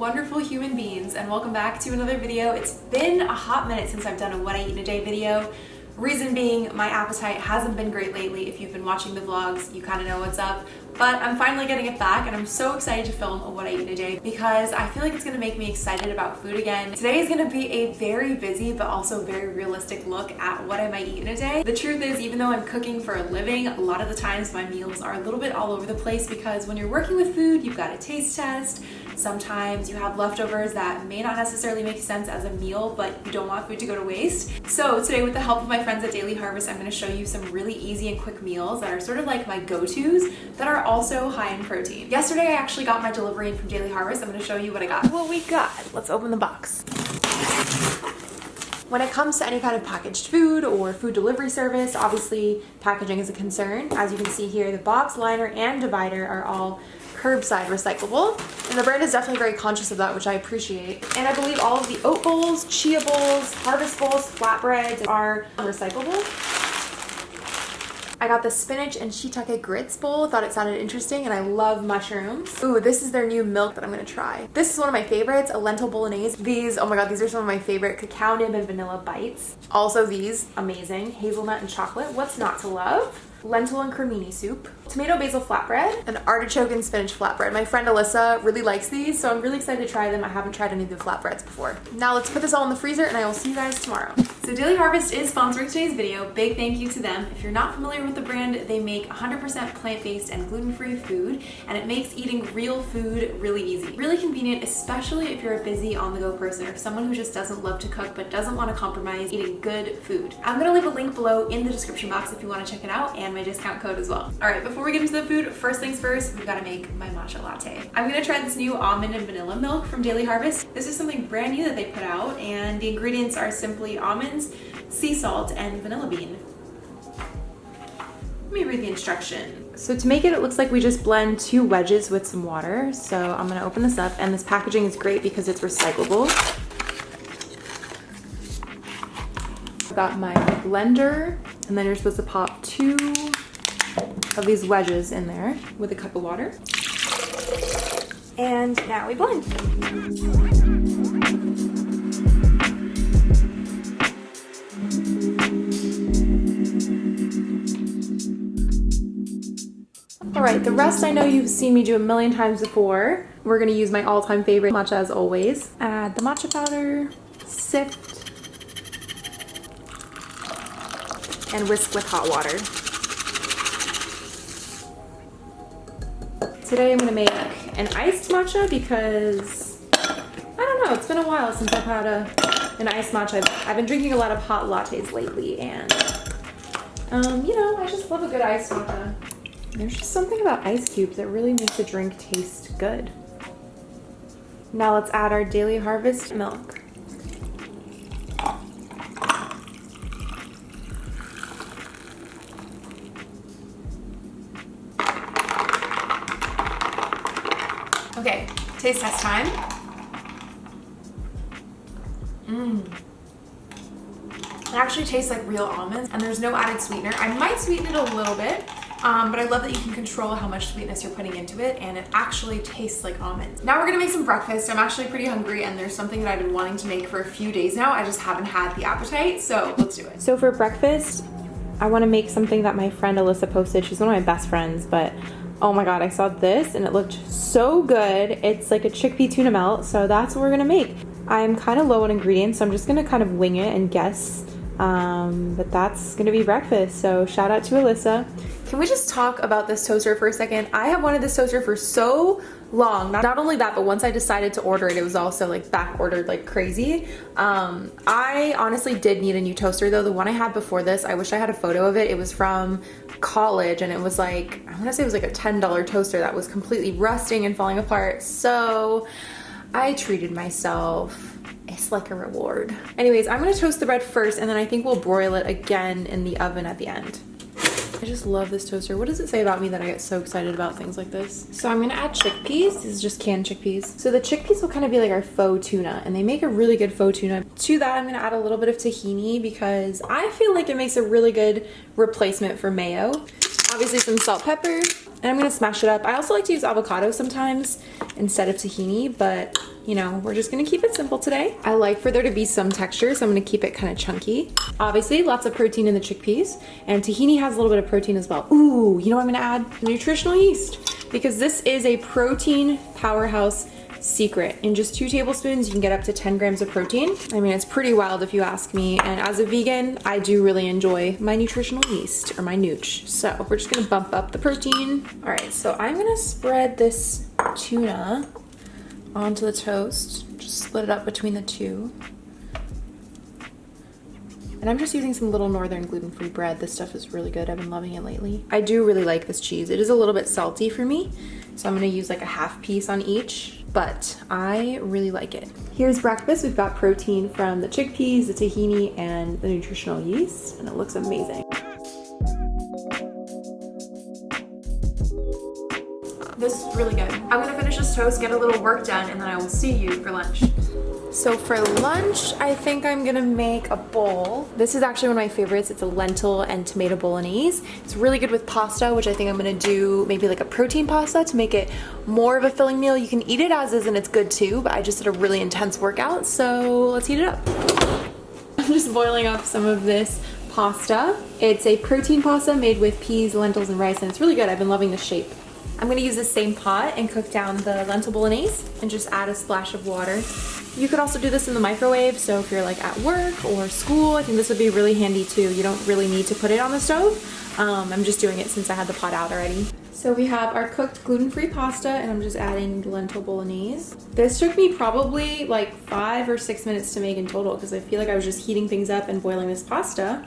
wonderful human beings, and welcome back to another video. It's been a hot minute since I've done a what I eat in a day video. Reason being, my appetite hasn't been great lately. If you've been watching the vlogs, you kind of know what's up. But I'm finally getting it back, and I'm so excited to film a what I eat in a day because I feel like it's gonna make me excited about food again. Today is gonna be a very busy but also very realistic look at what I might eat in a day. The truth is, even though I'm cooking for a living, a lot of the times my meals are a little bit all over the place because when you're working with food, you've got to taste test. Sometimes you have leftovers that may not necessarily make sense as a meal, but you don't want food to go to waste. So today, with the help of my friends at Daily Harvest, I'm gonna show you some really easy and quick meals that are sort of like my go-tos that are also high in protein. Yesterday, I actually got my delivery in from Daily Harvest. I'm gonna show you what I got. What we got, let's open the box. When it comes to any kind of packaged food or food delivery service, obviously packaging is a concern. As you can see here, the box, liner, and divider are all curbside recyclable, and the brand is definitely very conscious of that, which I appreciate. And I believe all of the oat bowls, chia bowls, harvest bowls, flatbreads are recyclable. I got the spinach and shiitake grits bowl. Thought it sounded interesting, and I love mushrooms. Ooh, this is their new milk that I'm gonna try. This is one of my favorites, a lentil bolognese. These, oh my god, these are some of my favorite cacao nib and vanilla bites. Also these, amazing, hazelnut and chocolate. What's not to love? Lentil and cremini soup, tomato basil flatbread, and artichoke and spinach flatbread. My friend Alyssa really likes these, so I'm really excited to try them. I haven't tried any of the flatbreads before. Now let's put this all in the freezer, and I will see you guys tomorrow. So Daily Harvest is sponsoring today's video. Big thank you to them. If you're not familiar with the brand, they make 100% plant-based and gluten-free food, and it makes eating real food really easy. Really convenient, especially if you're a busy on-the-go person or someone who just doesn't love to cook but doesn't want to compromise eating good food. I'm gonna leave a link below in the description box if you want to check it out, and my discount code as well. All right, before we get into the food, first things first, we've got to make my matcha latte. I'm gonna try this new almond and vanilla milk from Daily Harvest. This is something brand new that they put out, and the ingredients are simply almonds, sea salt, and vanilla bean. Let me read the instruction. So to make it, it looks like we just blend 2 wedges with some water. So I'm gonna open this up, and this packaging is great because it's recyclable. I've got my blender, and then you're supposed to pop 2 of these wedges in there with a cup of water. And now we blend. All right, the rest I know you've seen me do a million times before. We're gonna use my all-time favorite matcha as always. Add the matcha powder, sift, and whisk with hot water. Today I'm gonna make an iced matcha because, I don't know, it's been a while since I've had an iced matcha. I've been drinking a lot of hot lattes lately, and you know, I just love a good iced matcha. There's just something about ice cubes that really makes a drink taste good. Now let's add our Daily Harvest milk. Okay, taste test time. It actually tastes like real almonds, and there's no added sweetener. I might sweeten it a little bit, but I love that you can control how much sweetness you're putting into it, and it actually tastes like almonds. Now we're gonna make some breakfast. I'm actually pretty hungry, and there's something that I've been wanting to make for a few days now. I just haven't had the appetite, so let's do it. So for breakfast, I wanna make something that my friend Alyssa posted. She's one of my best friends, but oh my god, I saw this and it looked so good. It's like a chickpea tuna melt, so that's what we're gonna make. I'm kind of low on ingredients, so I'm just gonna kind of wing it and guess. But that's gonna be breakfast, so shout out to Alyssa. Can we just talk about this toaster for a second? I have wanted this toaster for so long. Not only that, but once I decided to order it, it was also like back ordered like crazy. I honestly did need a new toaster though. The one I had before this, I wish I had a photo of it. It was from college, and it was like, I wanna say it was like a $10 toaster that was completely rusting and falling apart. So I treated myself. It's like a reward. Anyways, I'm gonna toast the bread first, and then I think we'll broil it again in the oven at the end. I just love this toaster. What does it say about me that I get so excited about things like this? So I'm gonna add chickpeas. This is just canned chickpeas. So the chickpeas will kind of be like our faux tuna, and they make a really good faux tuna. To that, I'm gonna add a little bit of tahini because I feel like it makes a really good replacement for mayo. Obviously some salt, pepper, and I'm gonna smash it up. I also like to use avocado sometimes instead of tahini, but you know, we're just gonna keep it simple today. I like for there to be some texture, so I'm gonna keep it kind of chunky. Obviously, lots of protein in the chickpeas, and tahini has a little bit of protein as well. Ooh, you know what I'm gonna add? Nutritional yeast, because this is a protein powerhouse secret. In just 2 tablespoons, you can get up to 10 grams of protein. I mean, it's pretty wild if you ask me. And as a vegan, I do really enjoy my nutritional yeast, or my nooch. So we're just gonna bump up the protein. All right, so I'm gonna spread this tuna onto the toast. Just split it up between the two. And I'm just using some Little Northern gluten-free bread. This stuff is really good. I've been loving it lately. I do really like this cheese. It is a little bit salty for me, so I'm gonna use like a half piece on each, but I really like it. Here's breakfast. We've got protein from the chickpeas, the tahini, and the nutritional yeast, and it looks amazing. This is really good. I'm gonna finish this toast, get a little work done, and then I will see you for lunch. So for lunch, I think I'm gonna make a bowl. This is actually one of my favorites. It's a lentil and tomato bolognese. It's really good with pasta, which I think I'm gonna do maybe like a protein pasta to make it more of a filling meal. You can eat it as is and it's good too, but I just did a really intense workout, so let's heat it up. I'm just boiling up some of this pasta. It's a protein pasta made with peas, lentils, and rice, and it's really good. I've been loving the shape. I'm gonna use the same pot and cook down the lentil bolognese and just add a splash of water. You could also do this in the microwave, so if you're like at work or school, I think this would be really handy too. You don't really need to put it on the stove. I'm just doing it since I had the pot out already. So we have our cooked gluten-free pasta, and I'm just adding the lentil bolognese. This took me probably like 5 or 6 minutes to make in total, because I feel like I was just heating things up and boiling this pasta.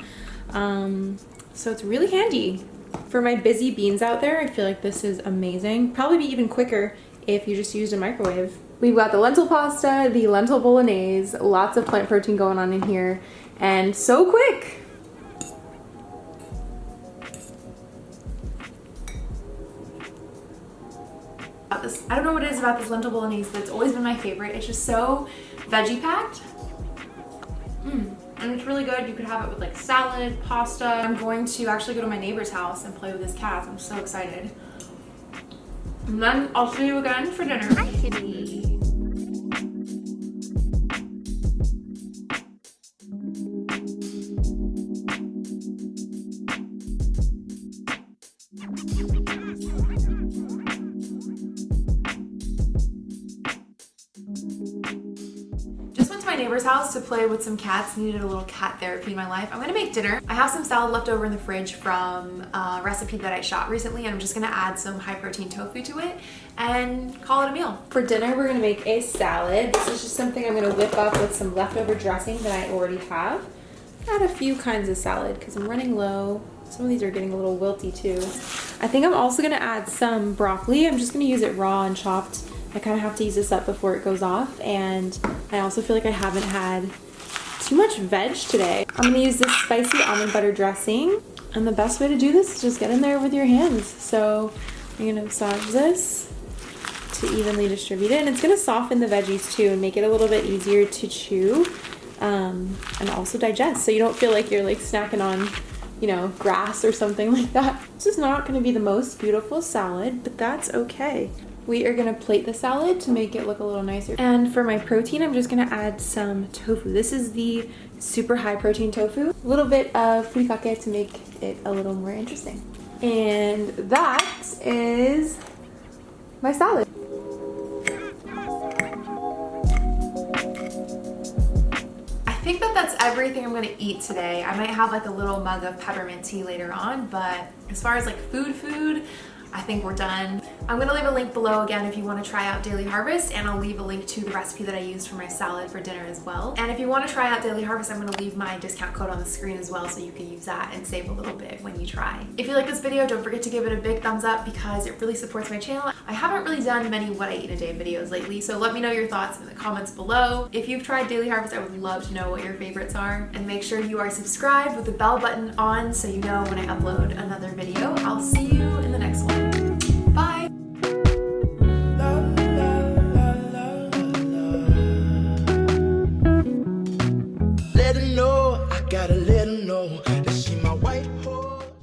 So it's really handy. For my busy beans out there, I feel like this is amazing. Probably be even quicker if you just used a microwave. We've got the lentil pasta, the lentil bolognese, lots of plant protein going on in here, and so quick. I don't know what it is about this lentil bolognese, but it's always been my favorite. It's just so veggie packed. And it's really good. You could have it with like salad, pasta. I'm going to actually go to my neighbor's house and play with his cat. I'm so excited. And then I'll see you again for dinner. Hi, kitty. Neighbor's house to play with some cats. Needed a little cat therapy in my life. I'm gonna make dinner. I have some salad left over in the fridge from a recipe that I shot recently, and I'm just gonna add some high protein tofu to it and call it a meal. For dinner, we're gonna make a salad. This is just something I'm gonna whip up with some leftover dressing that I already have. Add a few kinds of salad because I'm running low. Some of these are getting a little wilty too. I think I'm also gonna add some broccoli. I'm just gonna use it raw and chopped. I kind of have to use this up before it goes off, and I also feel like I haven't had too much veg today. I'm gonna use this spicy almond butter dressing, and the best way to do this is just get in there with your hands. So I'm gonna massage this to evenly distribute it, and it's gonna soften the veggies too and make it a little bit easier to chew and also digest, so you don't feel like you're like snacking on, you know, grass or something like that. This is not gonna be the most beautiful salad, but that's okay. We are gonna plate the salad to make it look a little nicer. And for my protein, I'm just gonna add some tofu. This is the super high protein tofu. A little bit of furikake to make it a little more interesting. And that is my salad. I think that's everything I'm gonna eat today. I might have like a little mug of peppermint tea later on, but as far as like food, I think we're done. I'm gonna leave a link below again if you wanna try out Daily Harvest, and I'll leave a link to the recipe that I used for my salad for dinner as well. And if you wanna try out Daily Harvest, I'm gonna leave my discount code on the screen as well, so you can use that and save a little bit when you try. If you like this video, don't forget to give it a big thumbs up because it really supports my channel. I haven't really done many what I eat a day videos lately, so let me know your thoughts in the comments below. If you've tried Daily Harvest, I would love to know what your favorites are. And make sure you are subscribed with the bell button on so you know when I upload another video. I'll see you in the next one. Bye. Let her know, I gotta let her know that she my white horse.